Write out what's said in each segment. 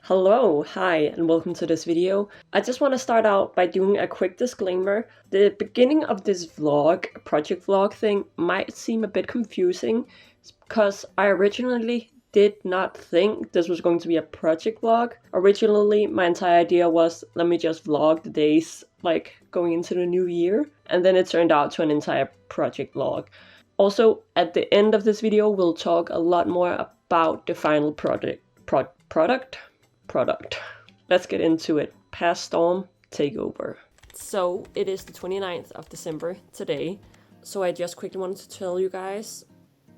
Hello, hi, and welcome to this video. I just want to start out by doing a quick disclaimer. The beginning of this vlog, project vlog thing, might seem a bit confusing because I originally did not think this was going to be a project vlog. Originally, my entire idea was let me just vlog the days like going into the new year, and then it turned out to an entire project vlog. Also, at the end of this video, we'll talk a lot more about the final product. Let's get into it. Past storm, take over. So it is the 29th of December today. So I just quickly wanted to tell you guys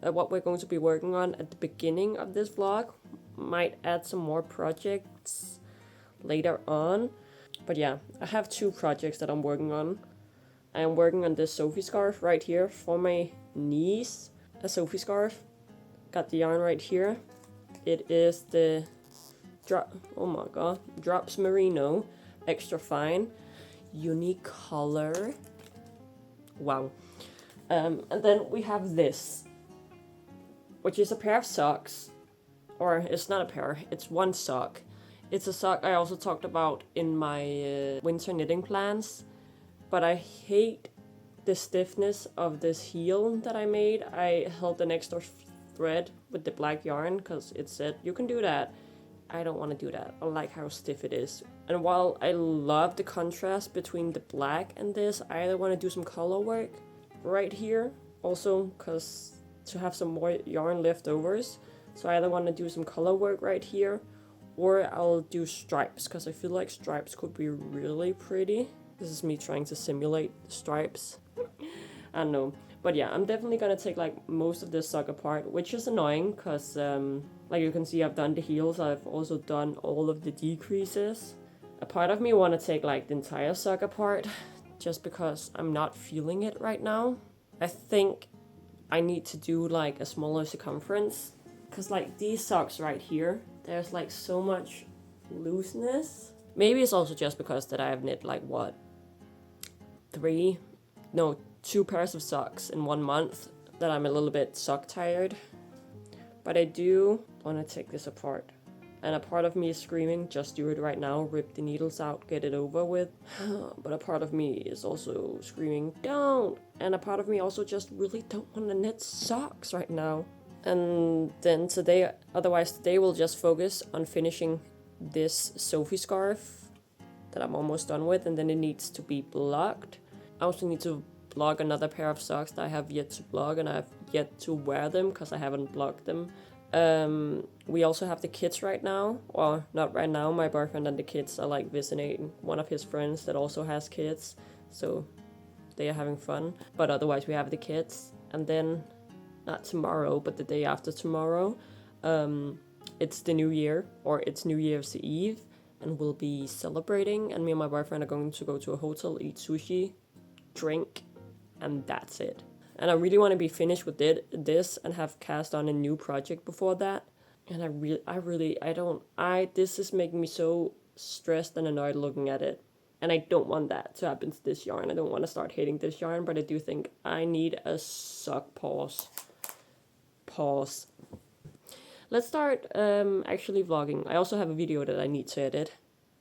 what we're going to be working on at the beginning of this vlog. Might add some more projects later on. But yeah, I have two projects that I'm working on. I am working on this Sophie scarf right here for my niece. A Sophie scarf. Got the yarn right here. It is the Drops Merino, extra fine, unique color. Wow. And then we have this, which is a pair of socks, or it's not a pair, it's one sock. It's a sock I also talked about in my winter knitting plans, but I hate the stiffness of this heel that I made. I held an extra thread with the black yarn because it said you can do that. I don't want to do that. I like how stiff it is. And while I love the contrast between the black and this, I either want to do some color work right here. Also, because to have some more yarn leftovers. So I either want to do some color work right here, or I'll do stripes, because I feel like stripes could be really pretty. This is me trying to simulate stripes. I don't know. But yeah, I'm definitely gonna take like most of this sock apart, which is annoying because like you can see, I've done the heels, I've also done all of the decreases. A part of me want to take like the entire sock apart just because I'm not feeling it right now. I think I need to do like a smaller circumference because like these socks right here, there's like so much looseness. Maybe it's also just because that I have knit like what? 2 pairs of socks in 1 month that I'm a little bit sock tired. But I do want to take this apart. And a part of me is screaming, just do it right now, rip the needles out, get it over with. But a part of me is also screaming, don't! And a part of me also just really don't want to knit socks right now. And then today we'll just focus on finishing this Sophie scarf that I'm almost done with, and then it needs to be blocked. I also need to blog another pair of socks that I have yet to blog, and I have yet to wear them because I haven't blogged them. We also have the kids right now, or not right now, my boyfriend and the kids are like visiting one of his friends that also has kids, so they are having fun. But otherwise we have the kids, and then not tomorrow but the day after tomorrow, it's the new year, or it's New Year's Eve, and we'll be celebrating, and me and my boyfriend are going to go to a hotel, eat sushi, drink, and that's it. And I really want to be finished with this and have cast on a new project before that. And this is making me so stressed and annoyed looking at it. And I don't want that to happen to this yarn. I don't want to start hating this yarn, but I do think I need a sock pause. Let's start actually vlogging. I also have a video that I need to edit.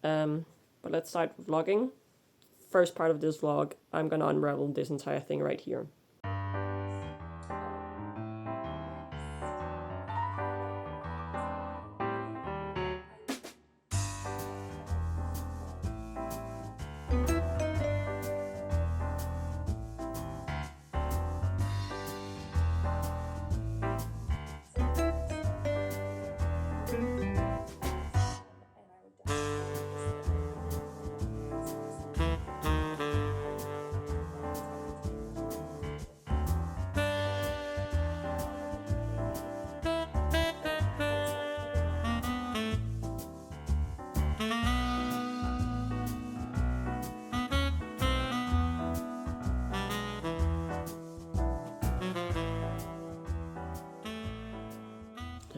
But let's start vlogging. First part of this vlog, I'm gonna unravel this entire thing right here.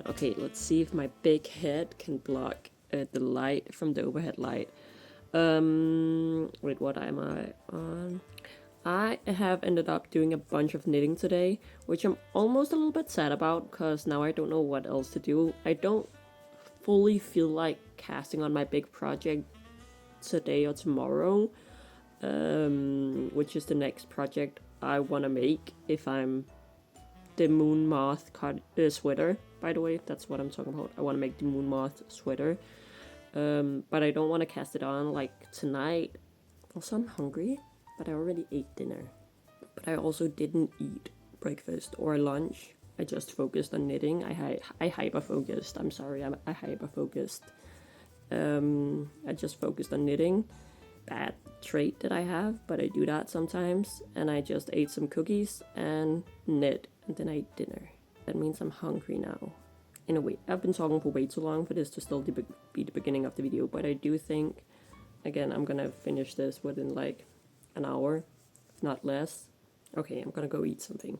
Okay, let's see if my big head can block the light from the overhead light. Wait, what am I on? I have ended up doing a bunch of knitting today, which I'm almost a little bit sad about, because now I don't know what else to do. I don't fully feel like casting on my big project today or tomorrow, which is the next project I want to make if I'm the moon moth sweater. By the way, that's what I'm talking about. I want to make the moon moth sweater, but I don't want to cast it on like tonight. Also, I'm hungry, but I already ate dinner. But I also didn't eat breakfast or lunch. I just focused on knitting. I hyper-focused. I'm sorry, I hyper-focused. I just focused on knitting. Bad trait that I have, but I do that sometimes. And I just ate some cookies and knit, and then I ate dinner. That means I'm hungry now. In a way, I've been talking for way too long for this to still be the beginning of the video, but I do think, again, I'm gonna finish this within like an hour, if not less. Okay, I'm gonna go eat something.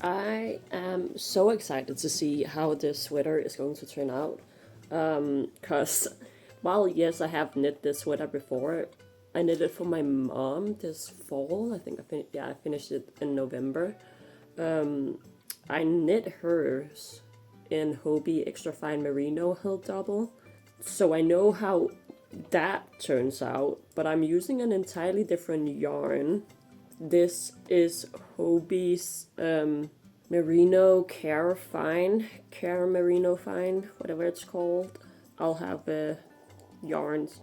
I am so excited to see how this sweater is going to turn out. Because while yes, I have knit this sweater before, I knit it for my mom this fall. I think I finished it in November. I knit hers in Hobbi Extra Fine Merino Hilt Double, so I know how that turns out. But I'm using an entirely different yarn. This is Hobbi's Merino Care Merino Fine, whatever it's called. I'll have yarns.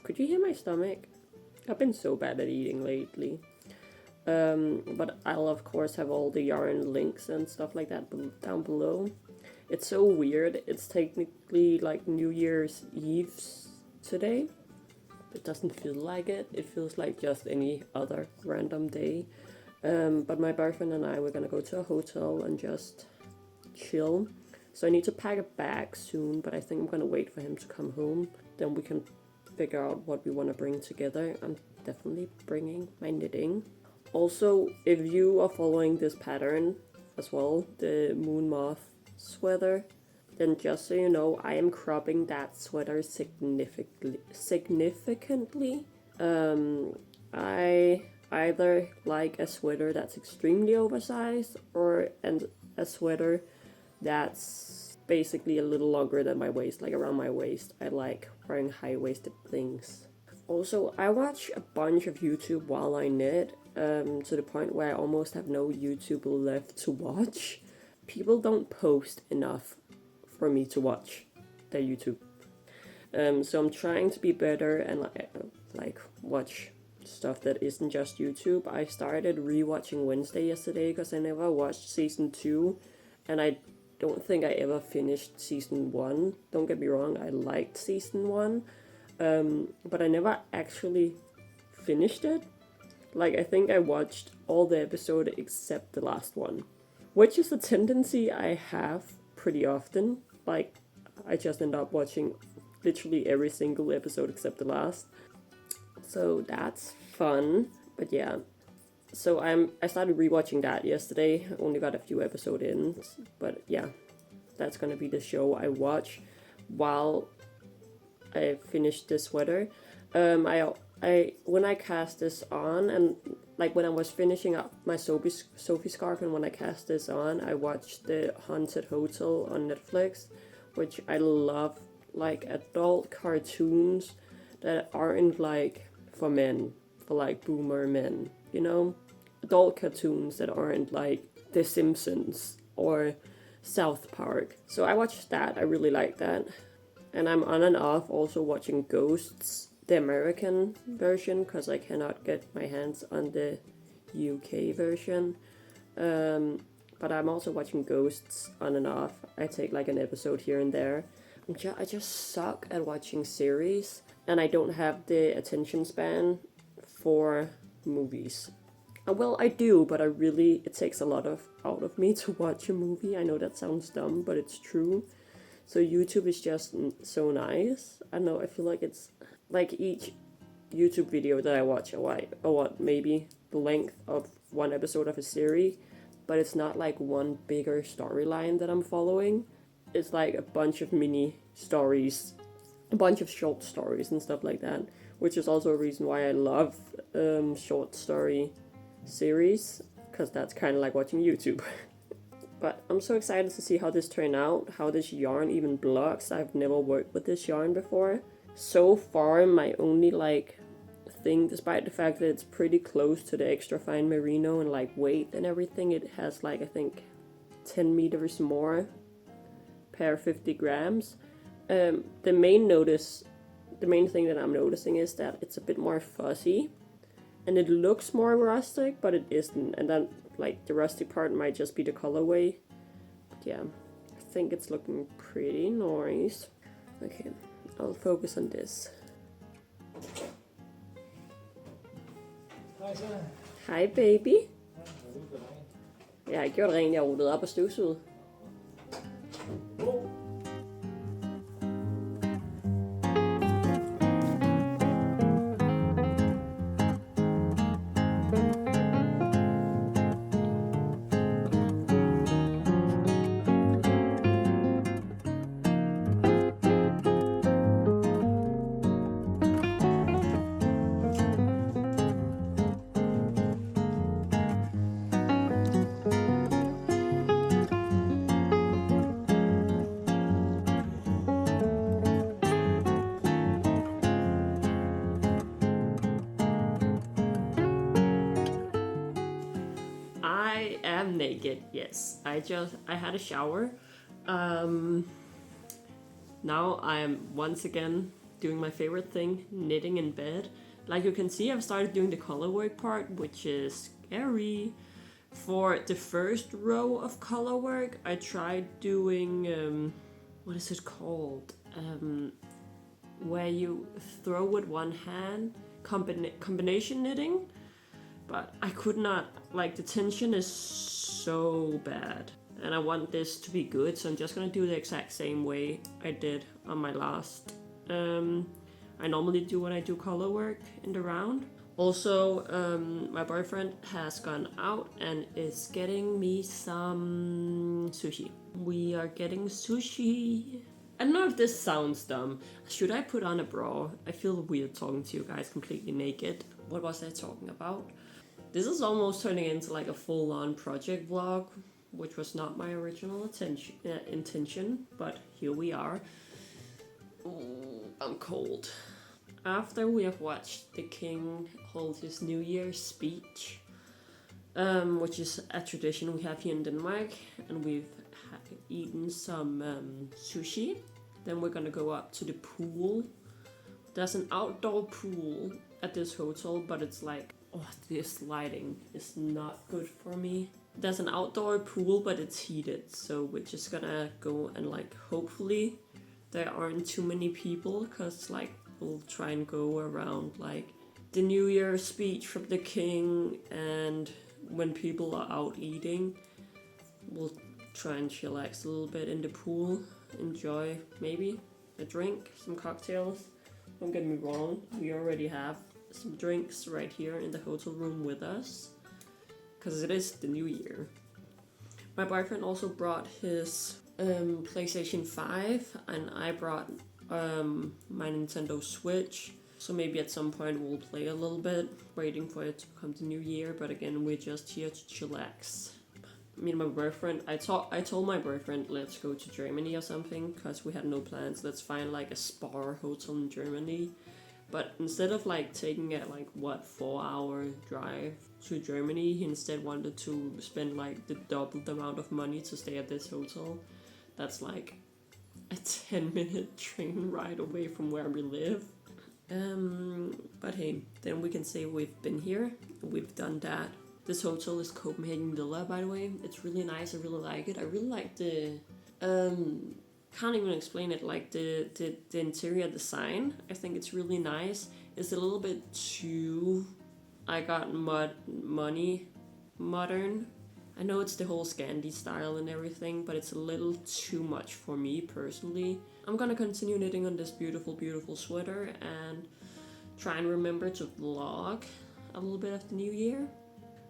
Could you hear my stomach? I've been so bad at eating lately. But I'll of course have all the yarn links and stuff like that down below. It's so weird. It's technically like New Year's Eve today. It doesn't feel like it. It feels like just any other random day. But my boyfriend and I, we're gonna go to a hotel and just chill. So I need to pack a bag soon, but I think I'm gonna wait for him to come home. Then we can figure out what we want to bring together. I'm definitely bringing my knitting. Also, if you are following this pattern as well, the Moon Moth sweater, then just so you know, I am cropping that sweater significantly. I either like a sweater that's extremely oversized or a sweater that's basically a little longer than my waist, like around my waist. I like wearing high-waisted things. Also, I watch a bunch of YouTube while I knit, to the point where I almost have no YouTube left to watch. People don't post enough for me to watch their YouTube. So I'm trying to be better and like watch stuff that isn't just YouTube. I started rewatching Wednesday yesterday because I never watched season 2, and I don't think I ever finished season 1. Don't get me wrong, I liked season 1, but I never actually finished it. Like, I think I watched all the episode except the last one, which is a tendency I have pretty often. Like, I just end up watching literally every single episode except the last. So that's fun. But yeah, so I started rewatching that yesterday. I only got a few episodes in, but yeah, that's gonna be the show I watch while I finish this sweater. I when I cast this on, and like when I was finishing up my Sophie scarf, and when I cast this on, I watched the Haunted Hotel on Netflix, which I love, like adult cartoons that aren't like for men, for like boomer men, you know? Adult cartoons that aren't like The Simpsons or South Park. So I watched that, I really like that. And I'm on and off also watching Ghosts, the American version, because I cannot get my hands on the UK version. But I'm also watching Ghosts on and off. I take like an episode here and there. I just suck at watching series, and I don't have the attention span for movies. Well, I do, but it takes a lot out of me to watch a movie. I know that sounds dumb, but it's true. So YouTube is just so nice. I don't know, I feel like it's like each YouTube video that I watch, maybe the length of one episode of a series, but it's not like one bigger storyline that I'm following. It's like a bunch of mini stories, a bunch of short stories and stuff like that, which is also a reason why I love short story series, because that's kind of like watching YouTube. But I'm so excited to see how this turned out, how this yarn even blocks. I've never worked with this yarn before. So far, my only thing, despite the fact that it's pretty close to the extra fine merino and weight and everything, it has I think 10 meters more per 50 grams. The main thing that I'm noticing is that it's a bit more fuzzy, and it looks more rustic, but it isn't. And then the rustic part might just be the colorway. But yeah, I think it's looking pretty nice. Okay, I'll focus on this. Hej så. Hej baby. Ja, hvad er det for dig? Jeg har gjort rent, jeg har ryddet op og støvsuget. I am naked, yes. I had a shower. Now I'm once again doing my favorite thing, knitting in bed. Like you can see, I've started doing the color work part, which is airy. For the first row of color work, I tried doing, what is it called? Where you throw with one hand, combination knitting, but I could not, like the tension is so bad. And I want this to be good, so I'm just gonna do the exact same way I did on my last. I normally do when I do color work in the round. Also, my boyfriend has gone out and is getting me some sushi. We are getting sushi. I don't know if this sounds dumb. Should I put on a bra? I feel weird talking to you guys completely naked. What was I talking about? This is almost turning into like a full-on project vlog, which was not my original intention, but here we are. Ooh, I'm cold. After we have watched the king hold his New Year's speech, which is a tradition we have here in Denmark, and we've eaten some sushi, then we're gonna go up to the pool. There's an outdoor pool at this hotel, but it's like, oh, this lighting is not good for me. There's an outdoor pool, but it's heated, so we're just gonna go and like, hopefully there aren't too many people, cause like, we'll try and go around like the New Year's speech from the king, and when people are out eating, we'll try and chillax a little bit in the pool, enjoy maybe a drink, some cocktails. Don't get me wrong, we already have some drinks right here in the hotel room with us, because it is the new year. My boyfriend also brought his PlayStation 5, and I brought my Nintendo Switch, so maybe at some point we'll play a little bit, waiting for it to come to New Year, but again, we're just here to chillax. Me and my boyfriend, I told my boyfriend, let's go to Germany or something, because we had no plans. Let's find like a spa hotel in Germany. But instead of like taking a 4-hour drive to Germany, he instead wanted to spend like the double amount of money to stay at this hotel. That's like a 10-minute train ride away from where we live. But hey, then we can say we've been here, we've done that. This hotel is Copenhagen Villa, by the way. It's really nice, I really like it. I really like the, can't even explain it, like the interior design. I think it's really nice. It's a little bit too, I got money modern. I know it's the whole Scandi style and everything, but it's a little too much for me personally. I'm gonna continue knitting on this beautiful, beautiful sweater and try and remember to vlog a little bit of the new year.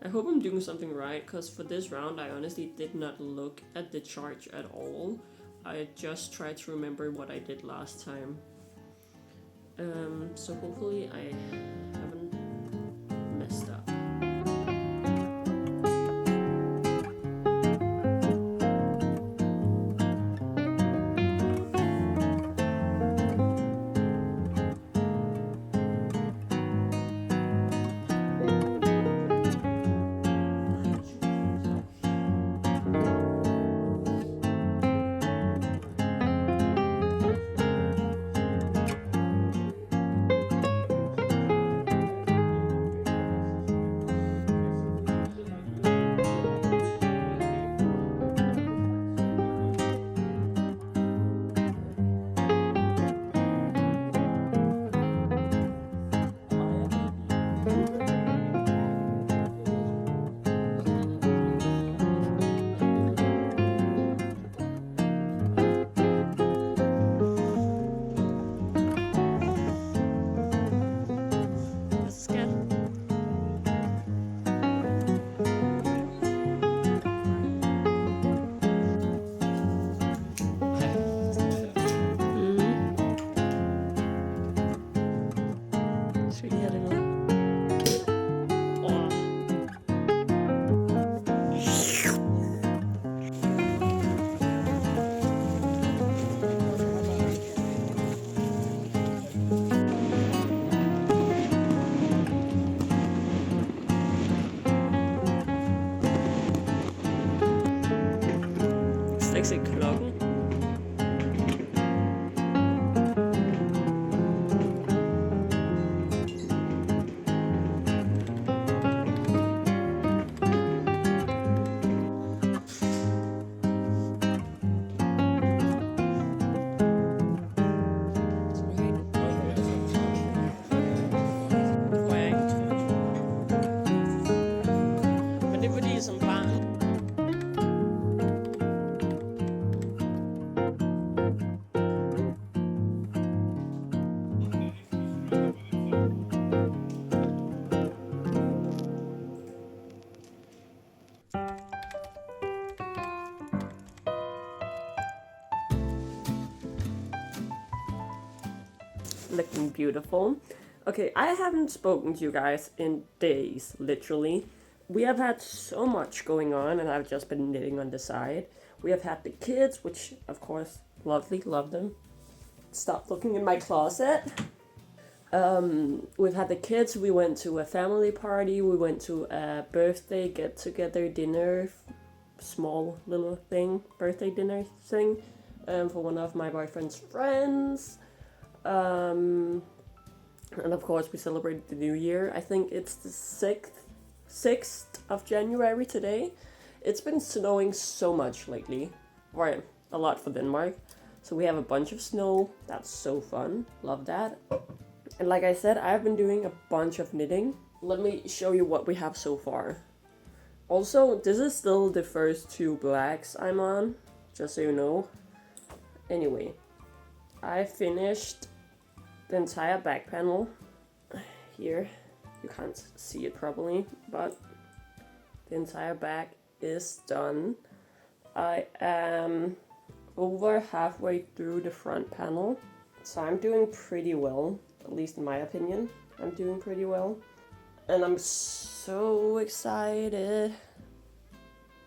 I hope I'm doing something right, because for this round I honestly did not look at the chart at all. I just tried to remember what I did last time. So hopefully I haven't messed up. Klokken. Looking beautiful. Okay, I haven't spoken to you guys in days, literally. We have had so much going on, and I've just been knitting on the side. We have had the kids, which, of course, lovely, love them. Stop looking in my closet. We've had the kids. We went to a family party. We went to a birthday get-together dinner, small little thing, birthday dinner thing, for one of my boyfriend's friends. And of course, we celebrated the New Year. I think it's the 6th of January today. It's been snowing so much lately, or a lot for Denmark. So we have a bunch of snow. That's so fun. Love that. And like I said, I've been doing a bunch of knitting. Let me show you what we have so far. Also, this is still the first 2 blacks I'm on, just so you know. Anyway, I finished the entire back panel. Here, you can't see it properly, but the entire back is done. I am over halfway through the front panel, so I'm doing pretty well, at least in my opinion. I'm doing pretty well, and I'm so excited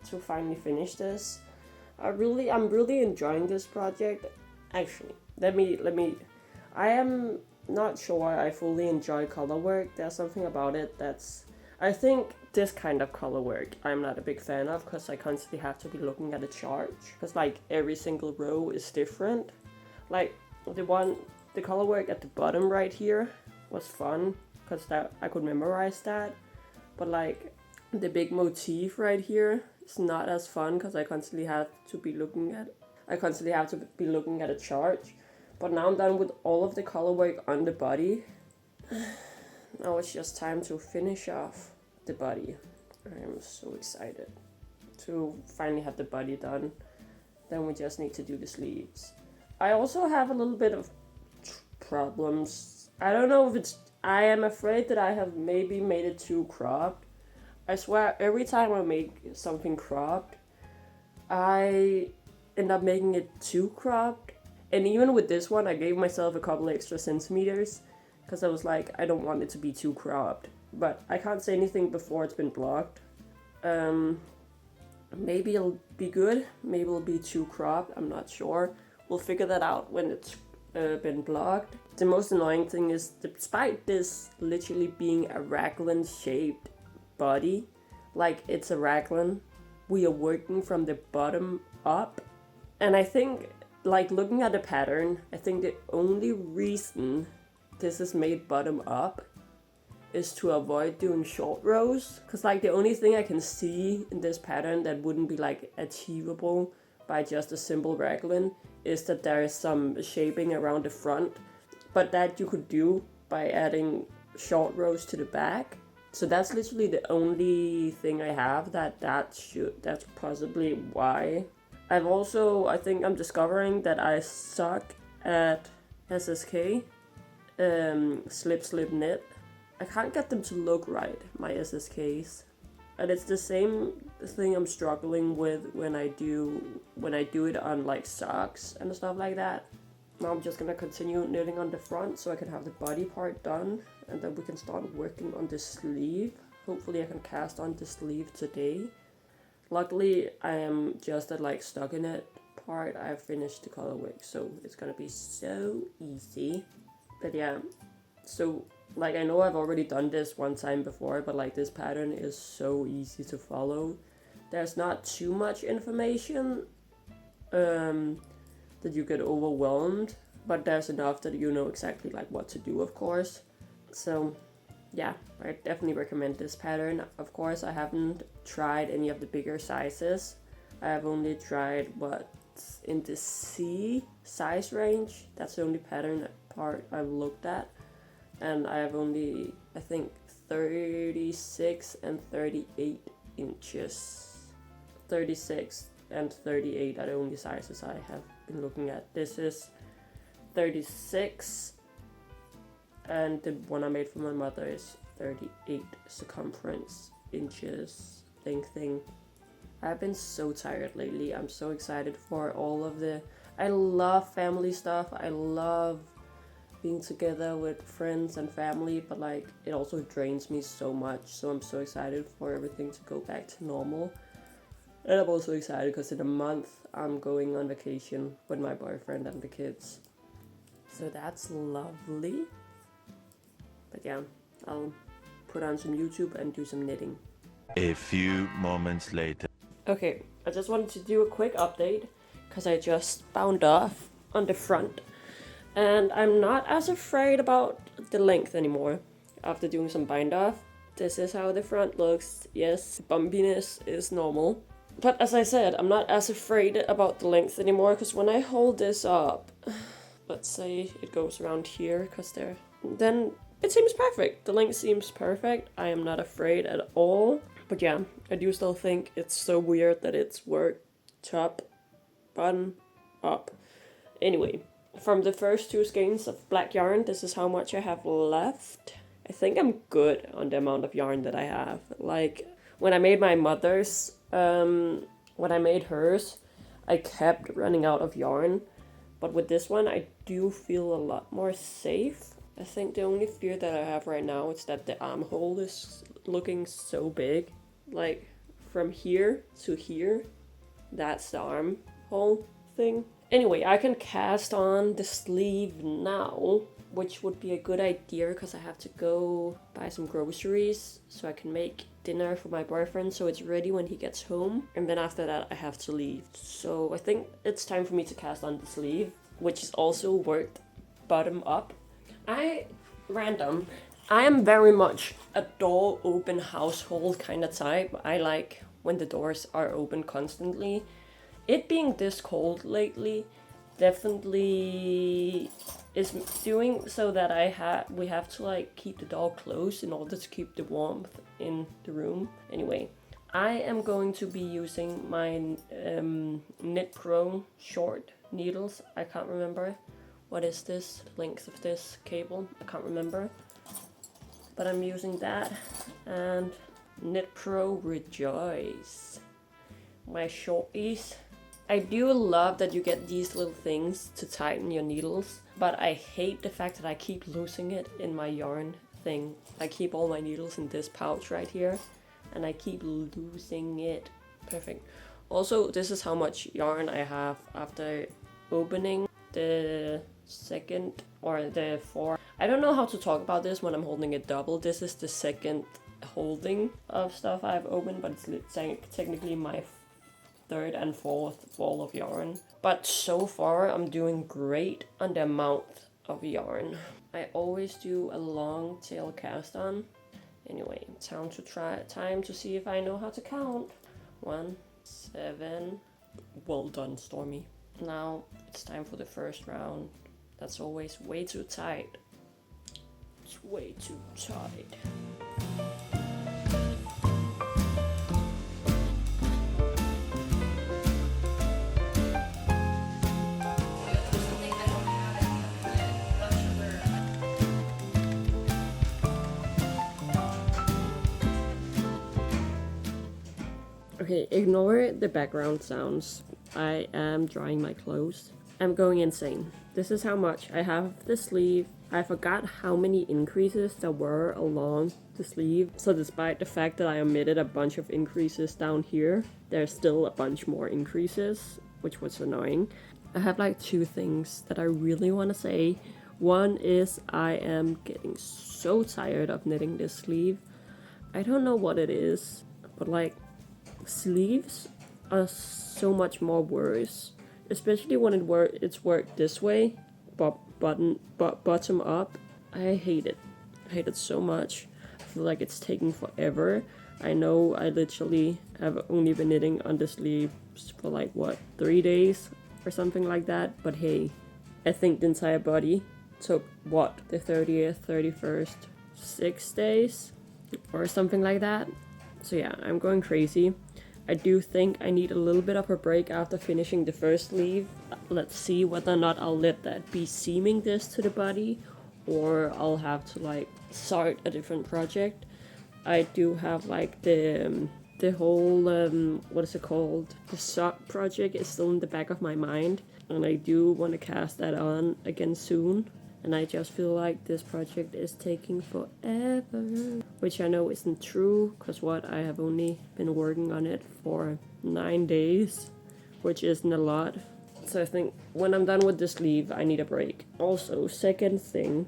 to finally finish this. I'm really enjoying this project. Actually, let me. I am not sure I fully enjoy color work. There's something about it that's. I think this kind of color work I'm not a big fan of, because I constantly have to be looking at a chart. Because like every single row is different. Like the color work at the bottom right here was fun, because that I could memorize that. But like the big motif right here is not as fun, because I constantly have to be looking at a chart. But now I'm done with all of the color work on the body. Now it's just time to finish off the body. I am so excited to finally have the body done. Then we just need to do the sleeves. I also have a little bit of problems. I don't know if it's... I am afraid that I have maybe made it too cropped. I swear, every time I make something cropped, I end up making it too cropped. And even with this one, I gave myself a couple extra centimeters, because I was like, I don't want it to be too cropped. But I can't say anything before it's been blocked. Maybe it'll be good, maybe it'll be too cropped, I'm not sure. We'll figure that out when it's been blocked. The most annoying thing is, despite this literally being a raglan shaped body, like it's a raglan, we are working from the bottom up. And I think, like looking at the pattern, I think the only reason this is made bottom up is to avoid doing short rows. Because like the only thing I can see in this pattern that wouldn't be like achievable by just a simple raglan is that there is some shaping around the front. But that you could do by adding short rows to the back. So that's literally the only thing I have that's possibly why. I think I'm discovering that I suck at SSK, slip knit. I can't get them to look right, my SSKs. And it's the same thing I'm struggling with when I do it on like socks and stuff like that. Now I'm just gonna continue knitting on the front so I can have the body part done, and then we can start working on the sleeve. Hopefully I can cast on the sleeve today. Luckily I am just at like stuck in it part. I finished the color work, so it's gonna be so easy. But yeah, so like I know I've already done this one time before, but like this pattern is so easy to follow. There's not too much information that you get overwhelmed, but there's enough that you know exactly like what to do, of course. So yeah, I definitely recommend this pattern. Of course, I haven't tried any of the bigger sizes. I have only tried what's in the C size range. That's the only pattern part I've looked at. And I have only, I think, 36 and 38 inches. 36 and 38 are the only sizes I have been looking at. This is 36, and the one I made for my mother is 38 circumference inches thing. I've been so tired lately. I'm so excited for all of I love family stuff. I love being together with friends and family, but like it also drains me so much. So I'm so excited for everything to go back to normal. And I'm also excited because in a month I'm going on vacation with my boyfriend and the kids. So that's lovely. But yeah, I'll put on some YouTube and do some knitting. A few moments later. Okay, I just wanted to do a quick update because I just bound off on the front. And I'm not as afraid about the length anymore after doing some bind off. This is how the front looks. Yes, bumpiness is normal. But as I said, I'm not as afraid about the length anymore because when I hold this up, let's say it goes around here then it seems perfect. The length seems perfect. I am not afraid at all. But yeah, I do still think it's so weird that it's work, top, button, up. Anyway, from the first 2 skeins of black yarn, this is how much I have left. I think I'm good on the amount of yarn that I have. Like, when I made my mother's, when I made hers, I kept running out of yarn. But with this one, I do feel a lot more safe. I think the only fear that I have right now is that the armhole is looking so big. Like, from here to here, that's the armhole thing. Anyway, I can cast on the sleeve now, which would be a good idea because I have to go buy some groceries so I can make dinner for my boyfriend so it's ready when he gets home. And then after that, I have to leave. So I think it's time for me to cast on the sleeve, which is also worked bottom up. I am very much a door open household kind of type. I like when the doors are open constantly. It being this cold lately definitely is doing so that we have to like keep the door closed in order to keep the warmth in the room. Anyway, I am going to be using my Knit Pro short needles. I can't remember. What is this? Length of this cable? I can't remember. But I'm using that and Knit Pro Rejoice. My shorties. I do love that you get these little things to tighten your needles, but I hate the fact that I keep losing it in my yarn thing. I keep all my needles in this pouch right here, and I keep losing it. Perfect. Also, this is how much yarn I have after opening the second or the 4. I don't know how to talk about this when I'm holding it double. This is the second holding of stuff I've opened, but it's technically my 3rd and 4th ball of yarn. But so far I'm doing great on the amount of yarn. I always do a long tail cast on. Anyway, time to see if I know how to count. 1, 7. Well done, Stormy. Now it's time for the first round. That's always way too tight. It's way too tight. Okay, ignore the background sounds. I am drying my clothes. I'm going insane. This is how much I have the sleeve. I forgot how many increases there were along the sleeve. So despite the fact that I omitted a bunch of increases down here, there's still a bunch more increases, which was annoying. I have like 2 things that I really want to say. One is I am getting so tired of knitting this sleeve. I don't know what it is, but like sleeves are so much more worse, especially when it's worked this way, bottom up. I hate it. I hate it so much. I feel like it's taking forever. I know I literally have only been knitting on the sleeves for like 3 days or something like that, but hey, I think the entire body took the 30th, 31st, 6 days or something like that. So yeah, I'm going crazy. I do think I need a little bit of a break after finishing the first sleeve. Let's see whether or not I'll let that be seaming this to the body, or I'll have to like start a different project. I do have like the the whole, what is it called? The sock project is still in the back of my mind. And I do want to cast that on again soon. And I just feel like this project is taking forever. Which I know isn't true, because I have only been working on it for 9 days. Which isn't a lot. So I think when I'm done with the sleeve, I need a break. Also, second thing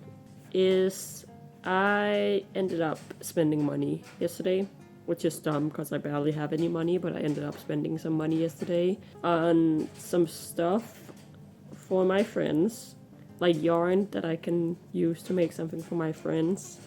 is I ended up spending money yesterday, which is dumb because I barely have any money, but I ended up spending some money yesterday on some stuff for my friends, like yarn that I can use to make something for my friends.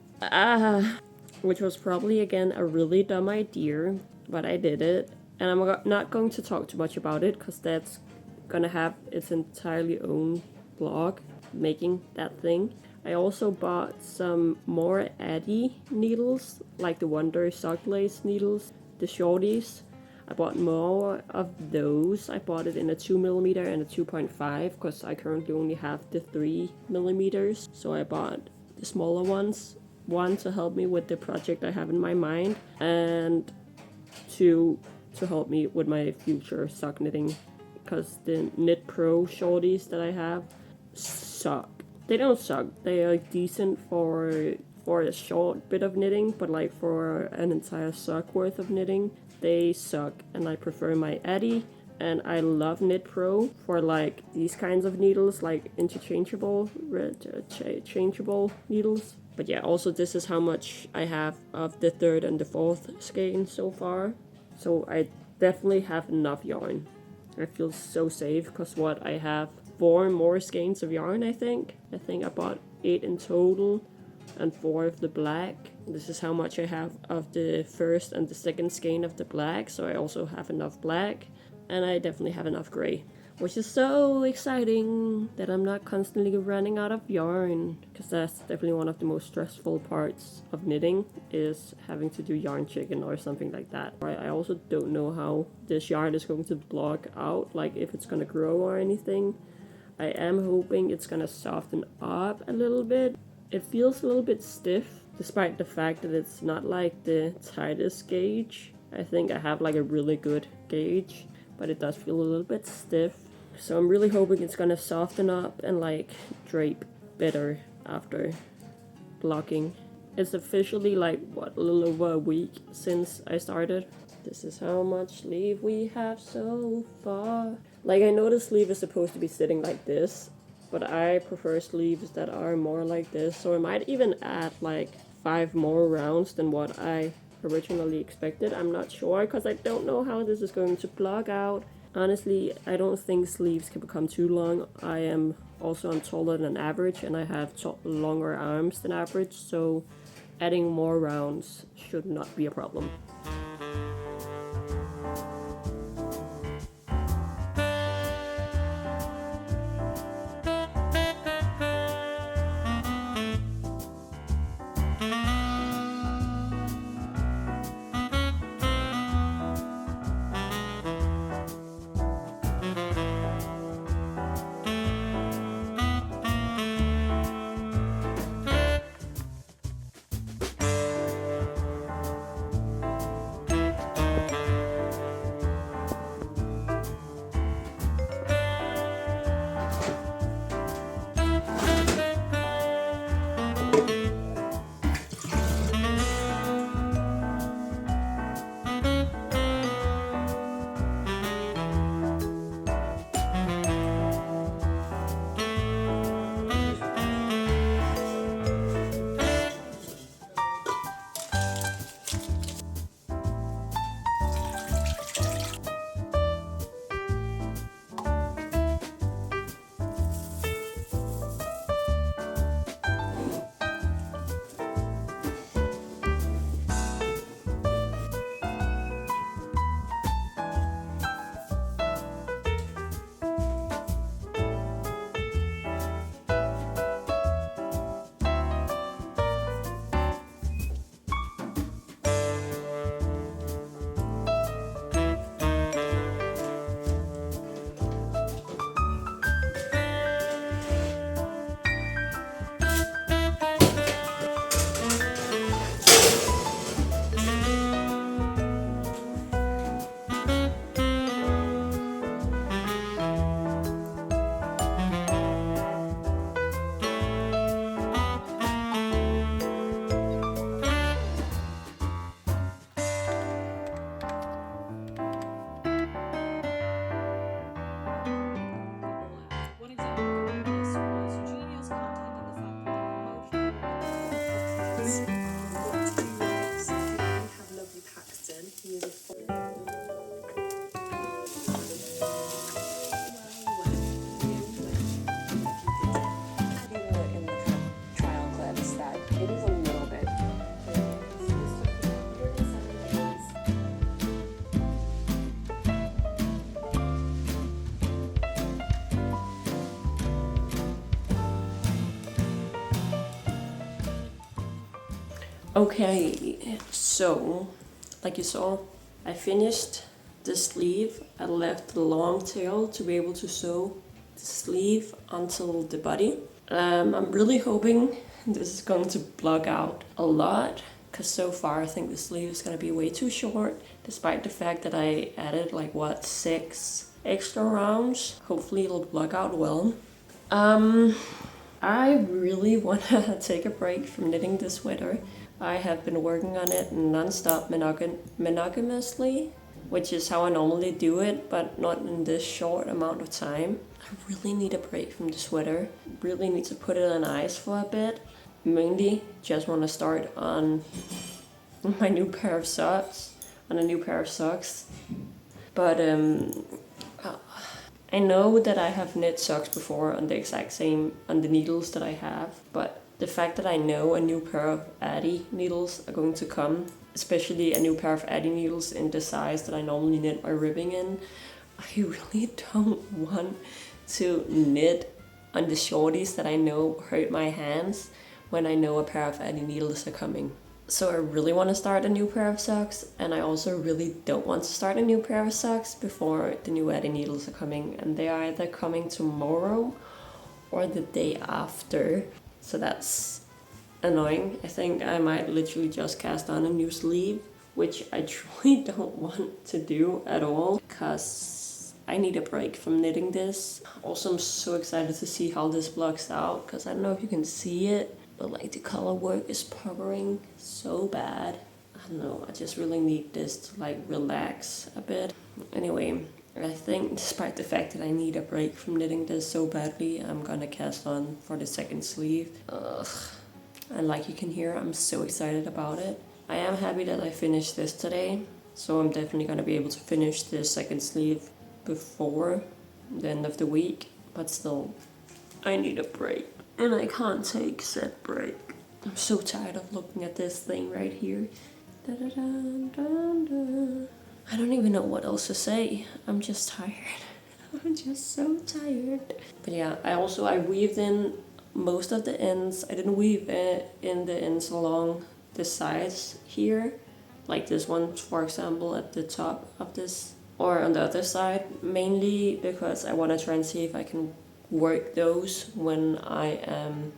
Which was probably again a really dumb idea, but I did it. And I'm not going to talk too much about it because that's gonna have its entirely own blog making that thing. I also bought some more Addy needles, like the Wonder Sock Lace needles, the shorties. I bought more of those. I bought it in a 2mm and a 2.5 because I currently only have the 3mm. So I bought the smaller ones. One, to help me with the project I have in my mind, and two, to help me with my future sock knitting, because the Knit Pro shorties that I have suck. They don't suck. They are decent for a short bit of knitting, but like for an entire sock worth of knitting, they suck. And I prefer my Addy, and I love Knit Pro for like these kinds of needles, like interchangeable, changeable needles. But yeah, also this is how much I have of the 3rd and the 4th skein so far. So I definitely have enough yarn. I feel so safe because I have 4 more skeins of yarn, I think. I think I bought 8 in total and 4 of the black. This is how much I have of the 1st and the 2nd skein of the black, so I also have enough black. And I definitely have enough gray, which is so exciting that I'm not constantly running out of yarn, because that's definitely one of the most stressful parts of knitting, is having to do yarn chicken or something like that. I also don't know how this yarn is going to block out, like if it's going to grow or anything. I am hoping it's going to soften up a little bit. It feels a little bit stiff, despite the fact that it's not like the tightest gauge. I think I have like a really good gauge, but it does feel a little bit stiff. So I'm really hoping it's gonna soften up and like drape better after blocking. It's officially like, a little over a week since I started. This is how much sleeve we have so far. Like, I know the sleeve is supposed to be sitting like this, but I prefer sleeves that are more like this. So I might even add like 5 more rounds than what I originally expected. I'm not sure because I don't know how this is going to plug out. Honestly, I don't think sleeves can become too long. I am also taller than average and I have longer arms than average, so adding more rounds should not be a problem. Okay, so like you saw, I finished the sleeve. I left the long tail to be able to sew the sleeve onto the body. I'm really hoping this is going to block out a lot, because so far I think the sleeve is going to be way too short, despite the fact that I added like what, 6 extra rounds. Hopefully it'll block out well. I really want to take a break from knitting this sweater. I have been working on it non-stop monogamously, which is how I normally do it, but not in this short amount of time. I really need a break from the sweater. Really need to put it on ice for a bit. Mainly just want to start on my new pair of socks, But I know that I have knit socks before on the exact same, on the needles that I have, but the fact that I know a new pair of Addy needles are going to come, especially a new pair of Addy needles in the size that I normally knit my ribbing in, I really don't want to knit on the shorties that I know hurt my hands when I know a pair of Addy needles are coming. So I really want to start a new pair of socks, and I also really don't want to start a new pair of socks before the new Addy needles are coming, and they are either coming tomorrow or the day after. So that's annoying. I think I might literally just cast on a new sleeve, which I truly don't want to do at all, because I need a break from knitting this. Also, I'm so excited to see how this blocks out, because I don't know if you can see it, but like the color work is puckering so bad. I don't know, I just really need this to like relax a bit. Anyway, I think despite the fact that I need a break from knitting this so badly, I'm gonna cast on for the second sleeve. And like you can hear, I'm so excited about it. I am happy that I finished this today, so I'm definitely gonna be able to finish the second sleeve before the end of the week, but still, I need a break. And I can't take said break. I'm so tired of looking at this thing right here. Da, da, da, da, da. I don't even know what else to say. I'm just tired. I'm just so tired. But yeah, I weaved in most of the ends. I didn't weave in the ends along the sides here. Like this one, for example, at the top of this. Or on the other side. Mainly because I want to try and see if I can work those when I am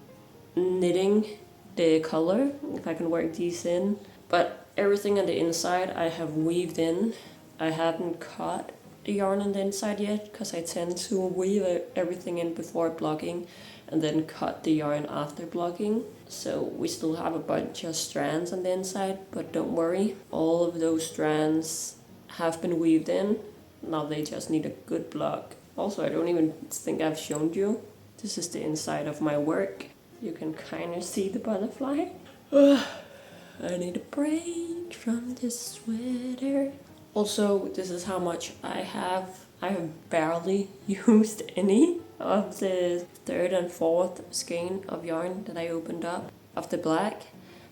knitting the color, if I can work these in. But everything on the inside I have weaved in. I haven't cut the yarn on the inside yet, because I tend to weave everything in before blocking and then cut the yarn after blocking. So we still have a bunch of strands on the inside, but don't worry, all of those strands have been weaved in. Now they just need a good block. Also, I don't even think I've shown you. This is the inside of my work. You can kind of see the butterfly. I need a break from this sweater. Also, this is how much I have. I have barely used any of the third and fourth skein of yarn that I opened up of the black.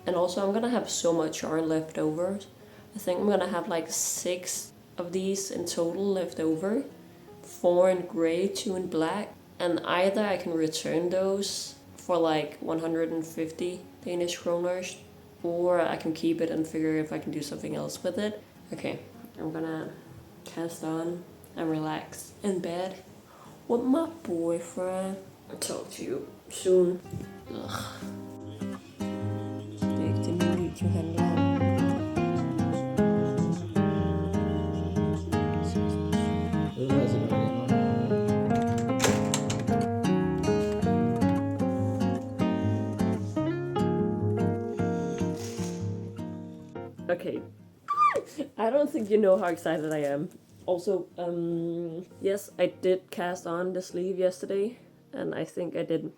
And also, I'm gonna have so much yarn left over. I think I'm gonna have like 6 of these in total left over. 4 in gray, 2 in black, and either I can return those for like 150 Danish kroners, or I can keep it and figure if I can do something else with it. Okay, I'm gonna cast on and relax in bed with my boyfriend. I'll talk to you soon. Ugh. Det er ikke det, min video handler om. Det er sikkert ikke. Okay. I don't think you know how excited I am. Also, yes, I did cast on the sleeve yesterday, and I think I did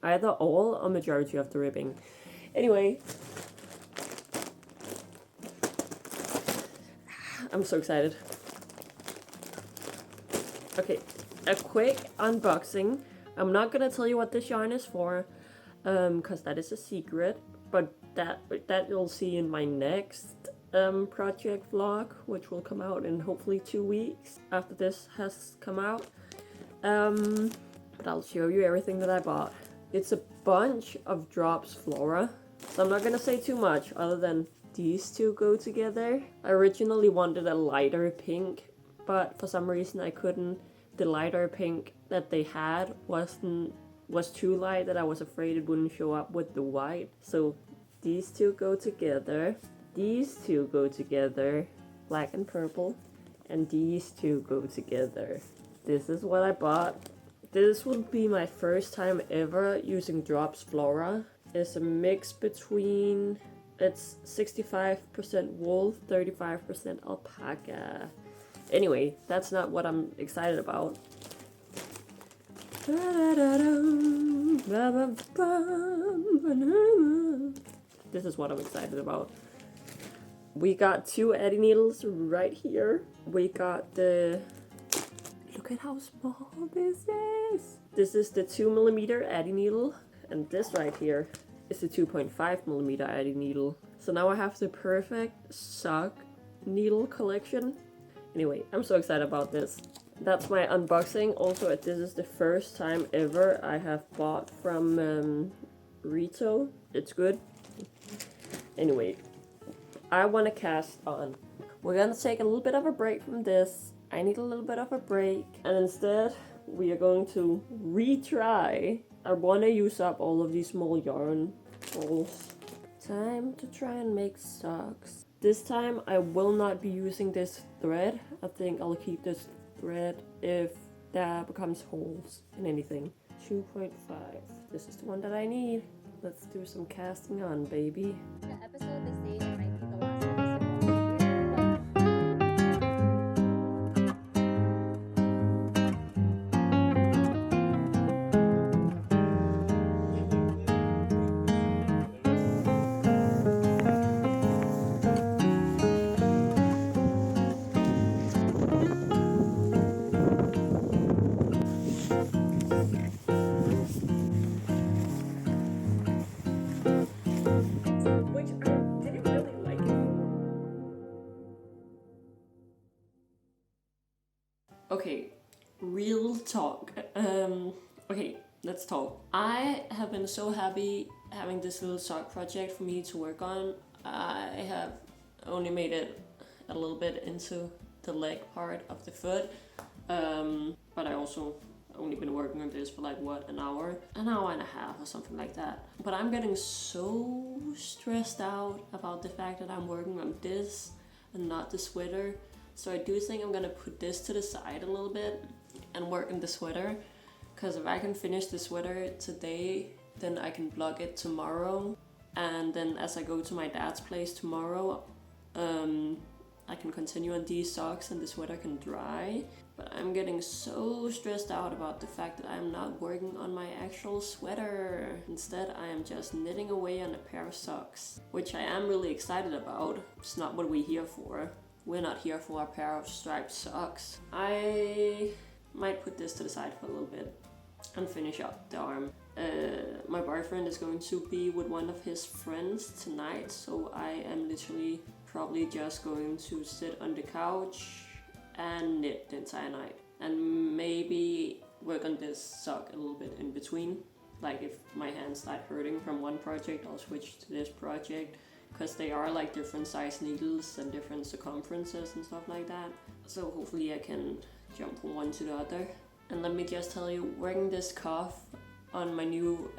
either all or majority of the ribbing. Anyway, I'm so excited. Okay, a quick unboxing. I'm not gonna tell you what this yarn is for, because that is a secret, but that you'll see in my next project vlog, which will come out in hopefully 2 weeks after this has come out. But I'll show you everything that I bought. It's a bunch of drops flora, So I'm not gonna say too much other than these two go together. I originally wanted a lighter pink, but for some reason I couldn't. The lighter pink that they had was too light that I was afraid it wouldn't show up with the white. So these two go together. These two go together, black and purple, and these two go together. This is what I bought. This will be my first time ever using Drops Flora. It's a mix between, it's 65% wool, 35% alpaca. Anyway, that's not what I'm excited about. This is what I'm excited about. We got 2 Eddie needles right here. We got the, look at how small this is. This is the 2mm Eddie needle, and this right here is the 2.5mm Eddie needle. So now I have the perfect sock needle collection. Anyway, I'm so excited about this. That's my unboxing. Also, this is the first time ever I have bought from Rito. It's good. Anyway, I want to cast on. We're gonna take a little bit of a break from this. I need a little bit of a break. And instead, we are going to retry. I want to use up all of these small yarn balls. Time to try and make socks. This time, I will not be using this thread. I think I'll keep this thread if there becomes holes in anything. 2.5. This is the one that I need. Let's do some casting on, baby. The episode, they say it might be the last episode. Which I didn't really like it. Okay, real talk. Okay, let's talk. I have been so happy having this little sock project for me to work on. I have only made it a little bit into the leg part of the foot, but I also only been working on this for like what, an hour and a half or something like that. But I'm getting so stressed out about the fact that I'm working on this and not the sweater. So I do think I'm gonna put this to the side a little bit and work on the sweater, because if I can finish the sweater today, then I can blog it tomorrow, and then as I go to my dad's place tomorrow, I can continue on these socks and the sweater can dry. But I'm getting so stressed out about the fact that I'm not working on my actual sweater. Instead, I am just knitting away on a pair of socks, which I am really excited about. It's not what we're here for. We're not here for a pair of striped socks. I might put this to the side for a little bit and finish up the arm. My boyfriend is going to be with one of his friends tonight, so I am literally probably just going to sit on the couch and knit the entire night, and maybe work on this sock a little bit in between. Like if my hands start hurting from one project, I'll switch to this project, because they are like different size needles and different circumferences and stuff like that. So hopefully I can jump from one to the other. And let me just tell you, wearing this cuff on my new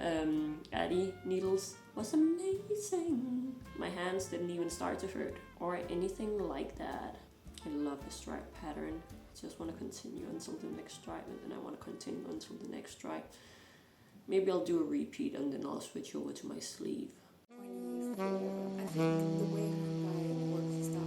Addy needles was amazing. My hands didn't even start to hurt or anything like that. I love the stripe pattern. I just want to continue until the next stripe, and then I want to continue until the next stripe. Maybe I'll do a repeat and then I'll switch over to my sleeve. 24, I think the way my work stuff.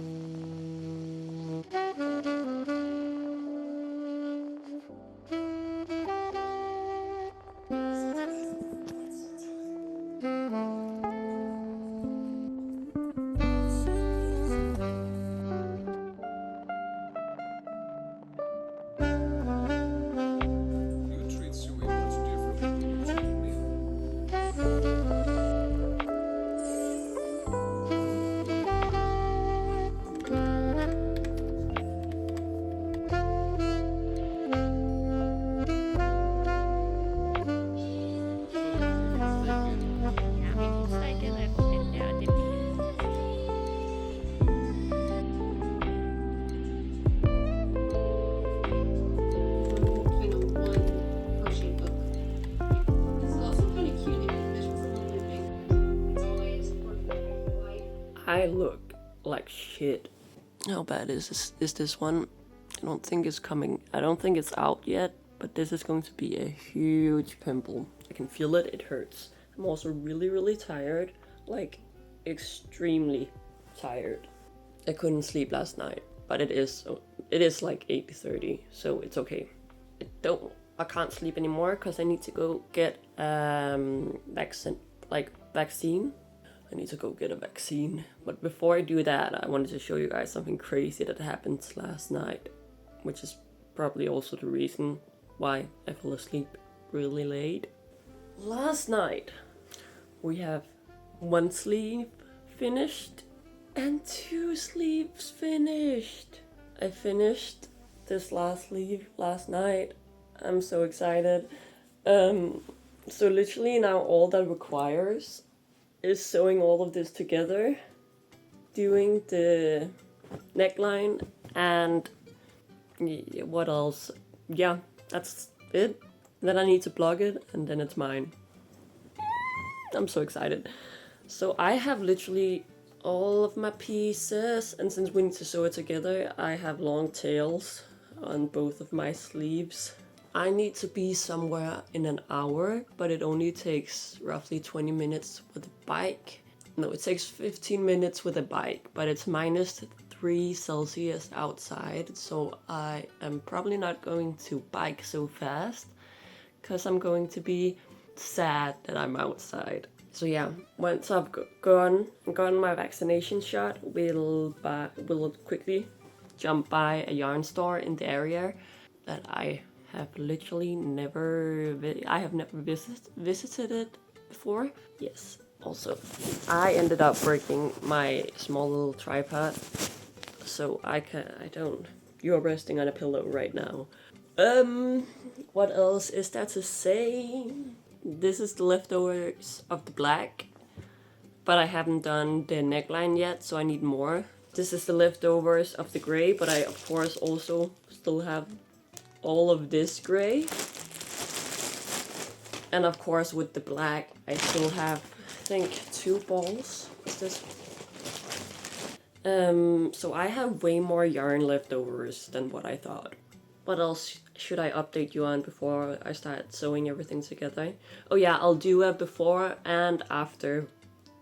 I look like shit. How bad is this one? I don't think it's coming. I don't think it's out yet, but this is going to be a huge pimple. I can feel it. It hurts. I'm also really tired, like extremely tired. I couldn't sleep last night, but it is like 8:30, so it's okay. I can't sleep anymore because I need to go get vaccine. I need to go get a vaccine. But before I do that, I wanted to show you guys something crazy that happened last night, which is probably also the reason why I fell asleep really late. Last night, we have 1 sleeve finished and 2 sleeves finished. I finished this last sleeve last night. I'm so excited. So literally now all that requires is sewing all of this together, doing the neckline, and what else? Yeah, that's it. Then I need to plug it, and then it's mine. I'm so excited. So I have literally all of my pieces, and since we need to sew it together, I have long tails on both of my sleeves. I need to be somewhere in an hour, but it only takes roughly 20 minutes with a bike. No, it takes 15 minutes with a bike, but it's -3 Celsius outside, so I am probably not going to bike so fast, because I'm going to be sad that I'm outside. So yeah, once I've gotten my vaccination shot, we'll quickly jump by a yarn store in the area that I have literally never visited it before. Yes. Also, I ended up breaking my small little tripod, so you're resting on a pillow right now. What else is there to say? This is the leftovers of the black, but I haven't done the neckline yet, so I need more. This is the leftovers of the gray, but I of course also still have all of this gray. And of course with the black, I still have, I think, 2 balls. What's this? So I have way more yarn leftovers than what I thought. What else should I update you on before I start sewing everything together? Oh yeah, I'll do a before and after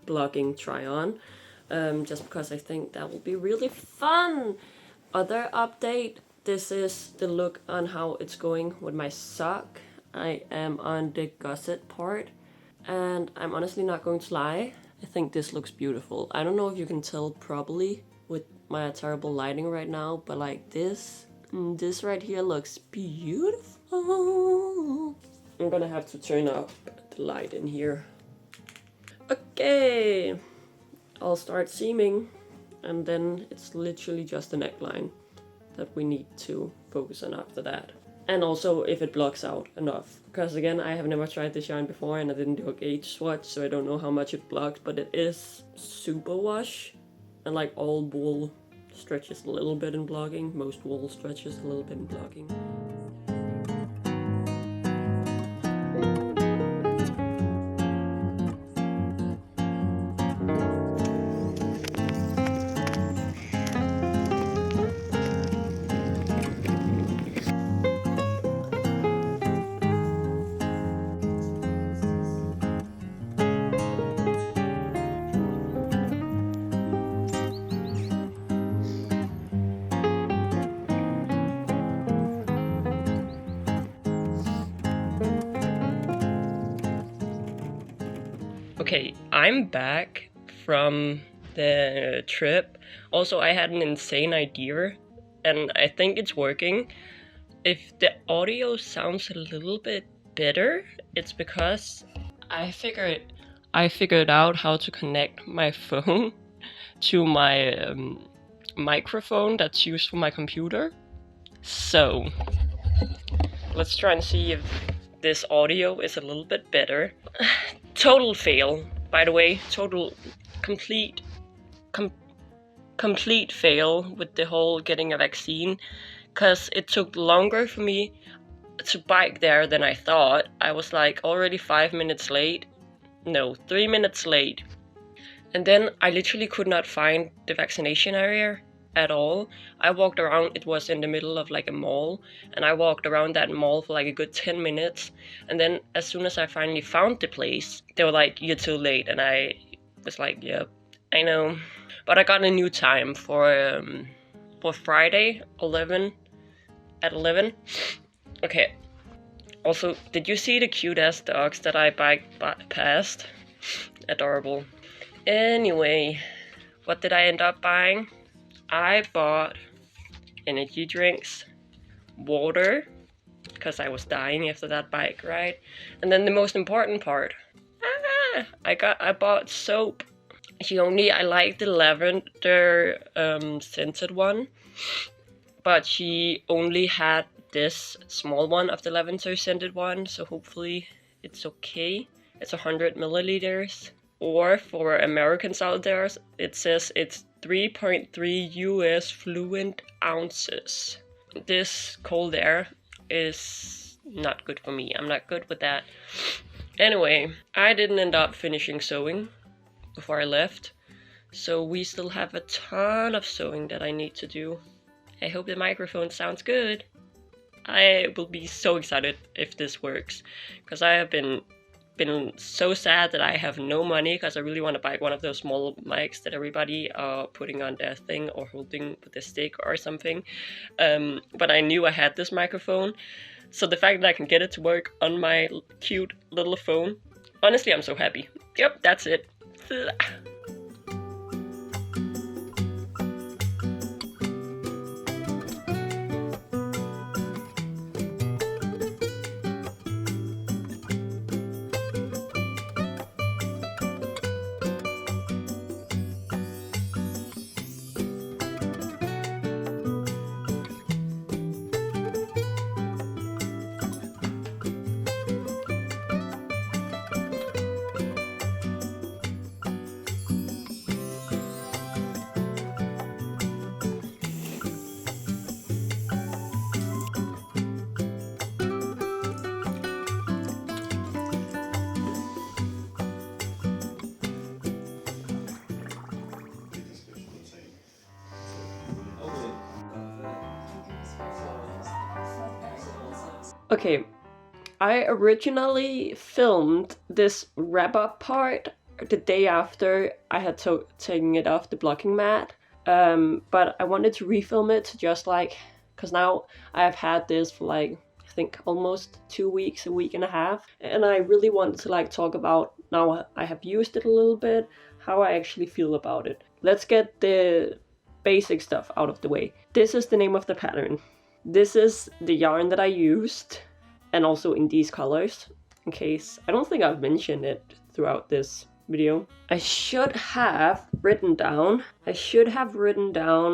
blogging try on, just because I think that will be really fun. Other update, this is the look on how it's going with my sock. I am on the gusset part, and I'm honestly not going to lie, I think this looks beautiful. I don't know if you can tell probably with my terrible lighting right now, but like this right here looks beautiful. I'm gonna have to turn up the light in here. Okay, I'll start seaming, and then it's literally just the neckline that we need to focus on after that. And also if it blocks out enough, because again, I have never tried this yarn before and I didn't do a gauge swatch, so I don't know how much it blocks, but it is super wash, and like all wool stretches a little bit in blogging. Most wool stretches a little bit in blogging. Okay, I'm back from the trip. Also, I had an insane idea, and I think it's working. If the audio sounds a little bit better, it's because I figured out how to connect my phone to my microphone that's used for my computer. So, let's try and see if this audio is a little bit better. Total fail, by the way. Complete fail with the whole getting a vaccine, because it took longer for me to bike there than I thought. I was like already 5 minutes late. No, 3 minutes late. And then I literally could not find the vaccination area at all. I walked around, it was in the middle of like a mall, and I walked around that mall for like a good 10 minutes. And then as soon as I finally found the place, they were like, "You're too late." And I was like, "Yep, I know." But I got a new time for Friday, 11 at 11. Okay. Also, did you see the cute ass dogs that I biked past? Adorable. Anyway, what did I end up buying? I bought energy drinks, water, because I was dying after that bike ride, and then the most important part, I bought soap. I like the lavender scented one, but she only had this small one of the lavender scented one, so hopefully it's okay. It's 100 milliliters. Or for Americans out there, it says it's 3.3 US fluid ounces. This cold air is not good for me. I'm not good with that. Anyway, I didn't end up finishing sewing before I left, so we still have a ton of sewing that I need to do. I hope the microphone sounds good. I will be so excited if this works, because I have been so sad that I have no money, because I really want to buy one of those small mics that everybody are putting on their thing or holding with a stick or something. But I knew I had this microphone, so the fact that I can get it to work on my cute little phone, honestly, I'm so happy. Yep, that's it. Okay, I originally filmed this wrap-up part the day after I had taken it off the blocking mat, but I wanted to refilm it just like, because now I've had this for like, I think almost 2 weeks, a week and a half, and I really wanted to like talk about, now I have used it a little bit, how I actually feel about it. Let's get the basic stuff out of the way. This is the name of the pattern. This is the yarn that I used, and also in these colors, in case, I don't think I've mentioned it throughout this video. I should have written down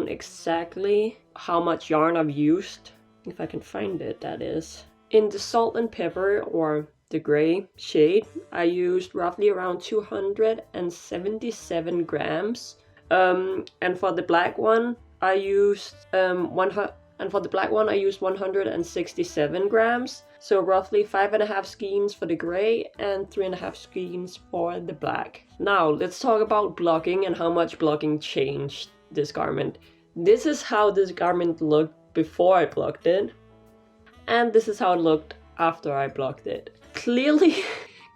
exactly how much yarn I've used, if I can find it, that is. In the salt and pepper, or the gray shade, I used roughly around 277 grams. And for the black one, I used 167 grams. So roughly 5.5 skeins for the gray and 3.5 skeins for the black. Now let's talk about blocking and how much blocking changed this garment. This is how this garment looked before I blocked it, and this is how it looked after I blocked it. Clearly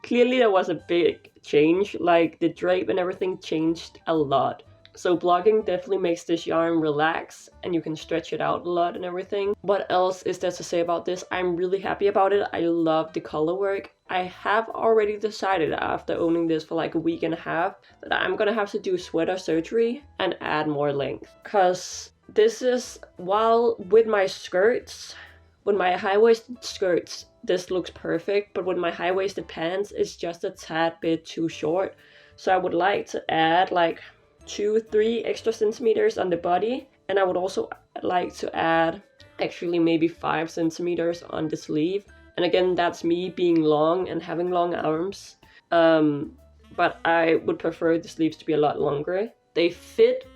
there was a big change, like the drape and everything changed a lot. So blocking definitely makes this yarn relax, and you can stretch it out a lot and everything. What else is there to say about this? I'm really happy about it. I love the color work. I have already decided after owning this for like a week and a half that I'm gonna have to do sweater surgery and add more length. Cause this is, while with my skirts, with my high-waisted skirts, this looks perfect, but with my high-waisted pants, it's just a tad bit too short. So I would like to add like 2-3 extra centimeters on the body, and I would also like to add actually maybe 5 centimeters on the sleeve. And again, that's me being long and having long arms, but I would prefer the sleeves to be a lot longer. They fit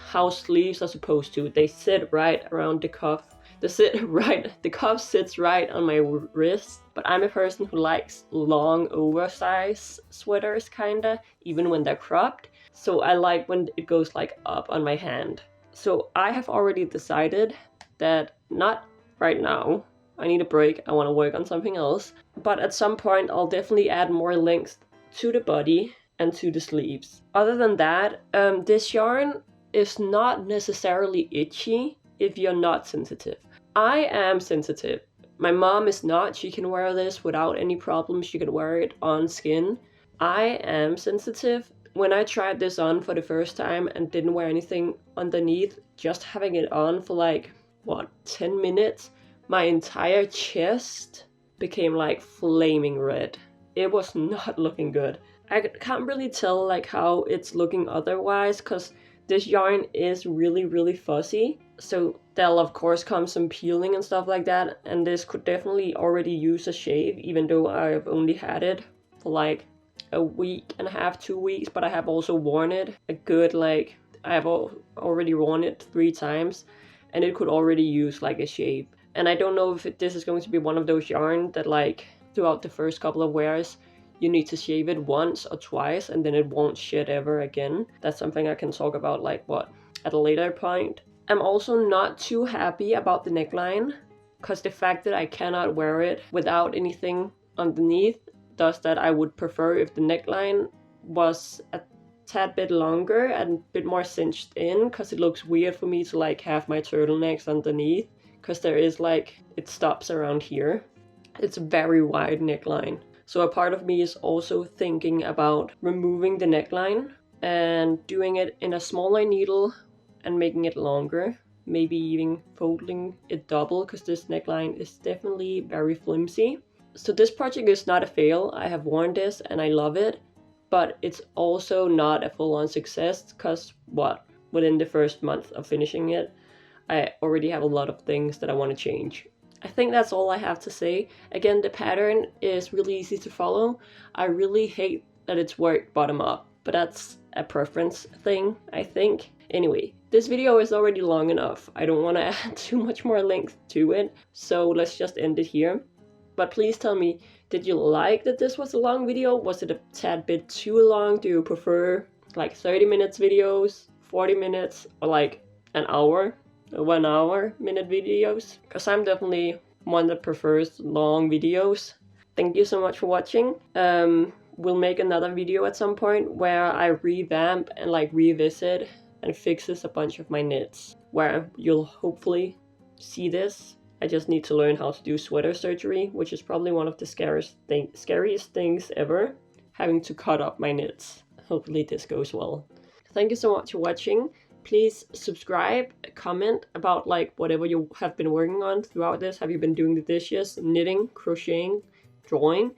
how sleeves are supposed to. They sit right around the cuff. The cuff sits right on my wrist, but I'm a person who likes long oversized sweaters kinda, even when they're cropped. So I like when it goes like up on my hand. So I have already decided that not right now. I need a break. I want to work on something else. But at some point, I'll definitely add more length to the body and to the sleeves. Other than that, this yarn is not necessarily itchy if you're not sensitive. I am sensitive. My mom is not. She can wear this without any problems. She can wear it on skin. I am sensitive. When I tried this on for the first time and didn't wear anything underneath, just having it on for like, 10 minutes, my entire chest became like flaming red. It was not looking good. I can't really tell like how it's looking otherwise, because this yarn is really fuzzy. So there'll of course come some peeling and stuff like that, and this could definitely already use a shave, even though I've only had it for like a week and a half, 2 weeks, but I have also worn it a good, like, I have already worn it 3 times, and it could already use like a shave. And I don't know if this is going to be one of those yarn that like throughout the first couple of wears you need to shave it once or twice and then it won't shed ever again. That's something I can talk about like at a later point. I'm also not too happy about the neckline, because the fact that I cannot wear it without anything underneath does that I would prefer if the neckline was a tad bit longer and a bit more cinched in, because it looks weird for me to like have my turtlenecks underneath, because there is like, it stops around here. It's a very wide neckline. So a part of me is also thinking about removing the neckline and doing it in a smaller needle and making it longer. Maybe even folding it double, because this neckline is definitely very flimsy. So this project is not a fail. I have worn this and I love it, but it's also not a full-on success, because within the first month of finishing it, I already have a lot of things that I want to change. I think that's all I have to say. Again, the pattern is really easy to follow. I really hate that it's worked bottom up, but that's a preference thing, I think. Anyway, this video is already long enough. I don't want to add too much more length to it, so let's just end it here. But please tell me, did you like that this was a long video? Was it a tad bit too long? Do you prefer like 30 minutes videos, 40 minutes, or like an hour? 1 hour minute videos, because I'm definitely one that prefers long videos. Thank you so much for watching. We'll make another video at some point where I revamp and like revisit and fixes a bunch of my knits, where you'll hopefully see this. I just need to learn how to do sweater surgery, which is probably one of the scariest things ever, having to cut up my knits. Hopefully this goes well. Thank you so much for watching. Please subscribe, comment about like whatever you have been working on throughout this. Have you been doing the dishes, knitting, crocheting, drawing,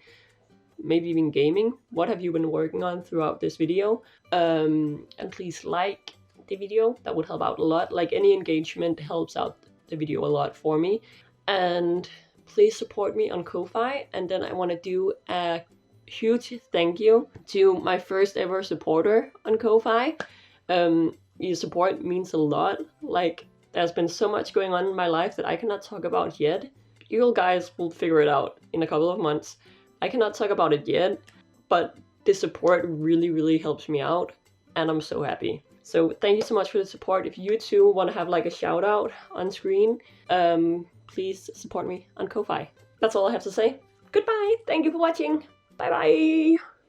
maybe even gaming? What have you been working on throughout this video? And please like the video. That would help out a lot. Like, any engagement helps out the video a lot for me. And please support me on Ko-Fi. And then I want to do a huge thank you to my first ever supporter on Ko-Fi. Your support means a lot. Like, there's been so much going on in my life that I cannot talk about yet. You guys will figure it out in a couple of months. I cannot talk about it yet, but the support really helps me out, and I'm so happy. So thank you so much for the support. If you too want to have like a shout out on screen, please support me on Ko-Fi. That's all I have to say. Goodbye. Thank you for watching. Bye bye.